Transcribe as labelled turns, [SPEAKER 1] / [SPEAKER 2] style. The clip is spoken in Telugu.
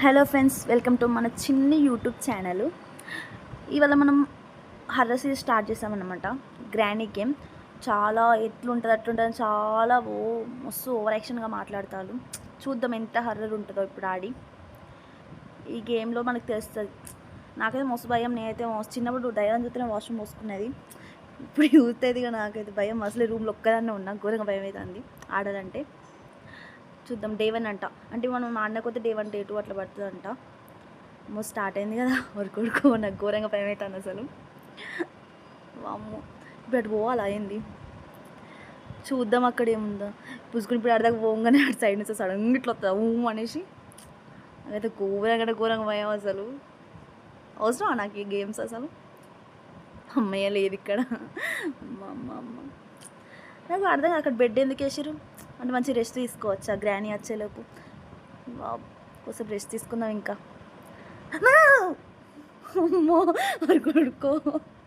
[SPEAKER 1] హలో ఫ్రెండ్స్, వెల్కమ్ టు మన చిన్ని యూట్యూబ్ ఛానల్. ఇవాళ మనం హర్రర్ సిరీస్ స్టార్ట్ చేసామన్నమాట. గ్రానీ గేమ్ చాలా ఎట్లుంటుంది అట్లుంటుంది, చాలా మస్తు ఓవర్ యాక్షన్గా మాట్లాడతారు. చూద్దాం ఎంత హర్రర్ ఉంటుందో ఇప్పుడు ఆడి. ఈ గేమ్లో మనకు తెలుస్తుంది. నాకైతే మస్తు భయం. నేనైతే చిన్నప్పుడు ధైర్యం చూస్తేనే వాష్రూమ్ పోసుకునేది. ఇప్పుడు చూస్తుంది ఇక నాకైతే భయం. అసలు రూమ్లో ఒక్కదాన్నే ఉన్నా, ఘోరంగా భయం అవుతుంది ఆడాలంటే. చూద్దాం. డే 1 అంట, అంటే మనం ఆడినకొద్ది డే 1 డే 2 అట్లా పడుతుంది అంట. మోస్ట్ స్టార్ట్ అయింది కదా కొడుకో, నాకు ఘోరంగా భయం అవుతుంది అసలు. వామ్మో, ఇప్పుడు అటు పోవాలా అయింది. చూద్దాం అక్కడ ఏముందో. పుసుకుని ఇప్పుడు అడదాకా పోగానే అటు సైడ్ నుంచి సడన్గా ఇట్లా వస్తుంది అనేసి. అదైతే ఘోరంగా భయం అసలు. అవసరమా నాకు ఈ గేమ్స్ అసలు? అమ్మయ్య లేదు ఇక్కడ. అమ్మ నాకు అర్థం కాదు, అక్కడ బెడ్ ఎందుకు వేసారు అంటే మంచి రెస్ట్ తీసుకోవచ్చా గ్రానీ వచ్చేలోపు? కోసం రెస్ట్ తీసుకుందాం ఇంకా. అమ్మో కొడుకో.